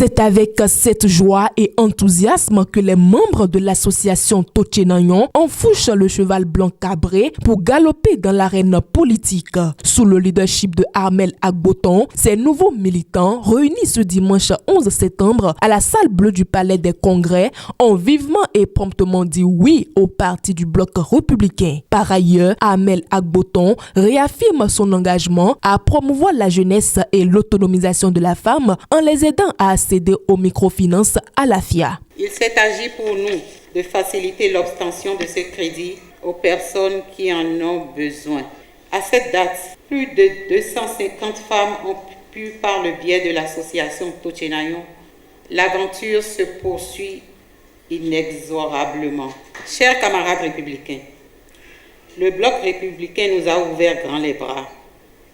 C'est avec cette joie et enthousiasme que les membres de l'association Tochénayon enfouchent le cheval blanc cabré pour galoper dans l'arène politique. Sous le leadership de Armel Agboton, ces nouveaux militants, réunis ce dimanche 11 septembre à la salle bleue du Palais des Congrès, ont vivement et promptement dit oui au parti du bloc républicain. Par ailleurs, Armel Agboton réaffirme son engagement à promouvoir la jeunesse et l'autonomisation de la femme en les aidant à accéder aux microfinances à la FIA. Il s'est agi pour nous de faciliter l'obtention de ce crédit aux personnes qui en ont besoin. À cette date, plus de 250 femmes ont pu, par le biais de l'association Tochénayon, l'aventure se poursuit inexorablement. Chers camarades républicains, le bloc républicain nous a ouvert grand les bras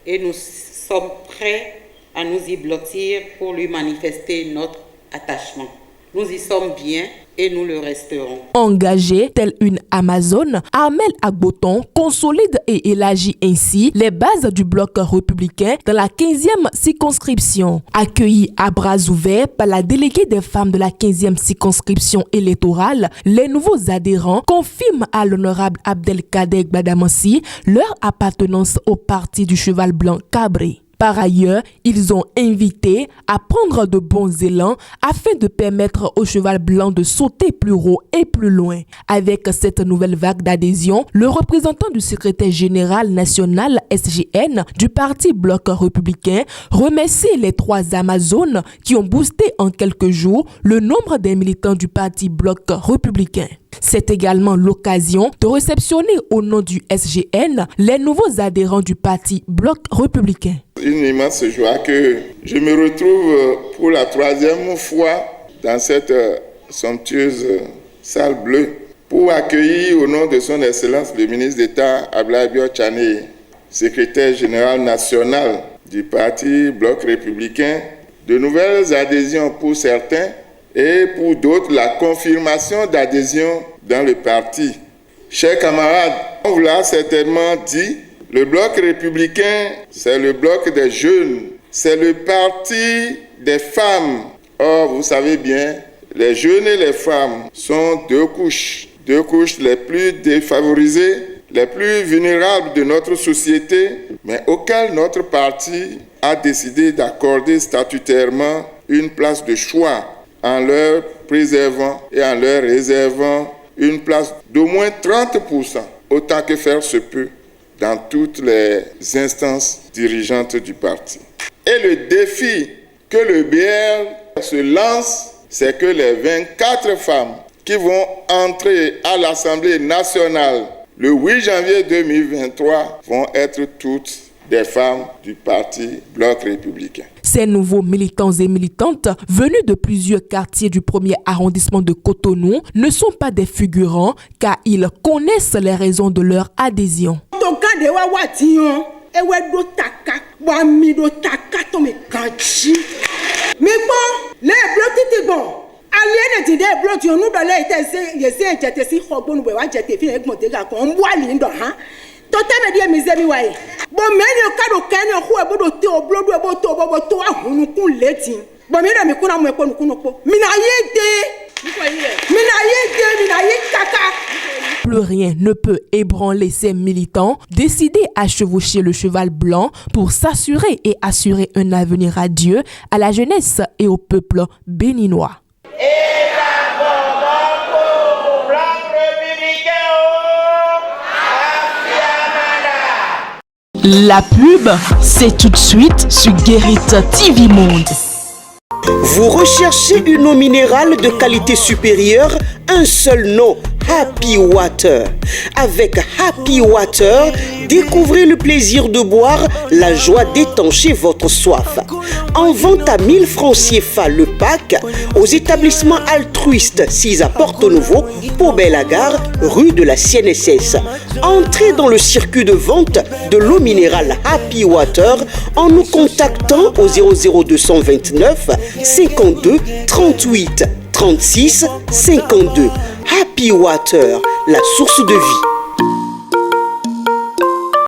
et nous sommes prêts à nous y blottir pour lui manifester notre attachement. Nous y sommes bien et nous le resterons. Engagé tel une Amazone, Armel Agboton consolide et élargit ainsi les bases du bloc républicain dans la 15e circonscription. Accueilli à bras ouverts par la déléguée des femmes de la 15e circonscription électorale, les nouveaux adhérents confirment à l'honorable Abdelkader Gbadamansi leur appartenance au parti du cheval blanc cabré. Par ailleurs, ils ont invité à prendre de bons élans afin de permettre au cheval blanc de sauter plus haut et plus loin. Avec cette nouvelle vague d'adhésion, le représentant du secrétaire général national SGN du parti bloc républicain remercie les 3 Amazones qui ont boosté en quelques jours le nombre des militants du parti bloc républicain. C'est également l'occasion de réceptionner au nom du SGN les nouveaux adhérents du parti bloc républicain. Une immense joie que je me retrouve pour la 3e fois dans cette somptueuse salle bleue pour accueillir au nom de son Excellence le ministre d'État Abdoulaye Bior Tchane, secrétaire général national du parti bloc républicain, de nouvelles adhésions pour certains et pour d'autres la confirmation d'adhésion dans le parti. Chers camarades, on vous l'a certainement dit, le bloc républicain, c'est le bloc des jeunes, c'est le parti des femmes. Or, vous savez bien, les jeunes et les femmes sont deux couches les plus défavorisées, les plus vulnérables de notre société, mais auxquelles notre parti a décidé d'accorder statutairement une place de choix en leur préservant et en leur réservant une place d'au moins 30%, autant que faire se peut, dans toutes les instances dirigeantes du parti. Et le défi que le BR se lance, c'est que les 24 femmes qui vont entrer à l'Assemblée nationale le 8 janvier 2023 vont être toutes des femmes du parti bloc républicain. Ces nouveaux militants et militantes venus de plusieurs quartiers du 1er arrondissement de Cotonou ne sont pas des figurants car ils connaissent les raisons de leur adhésion. Plus rien ne peut ébranler ces militants décidés à chevaucher le cheval blanc pour s'assurer et assurer un avenir radieux à la jeunesse et au peuple béninois. La pub, c'est tout de suite sur Guérit TV Monde. Vous recherchez une eau minérale de qualité supérieure, un seul nom, Happy Water. Avec Happy Water, découvrez le plaisir de boire, la joie d'étancher votre soif. En vente à 1000 francs CFA le pack aux établissements altruistes 6 à Porto Novo, Pau-Bel-Agar, rue de la CNSS. Entrez dans le circuit de vente de l'eau minérale Happy Water en nous contactant au 00229 52 38 36 52. Happy Water, la source de vie.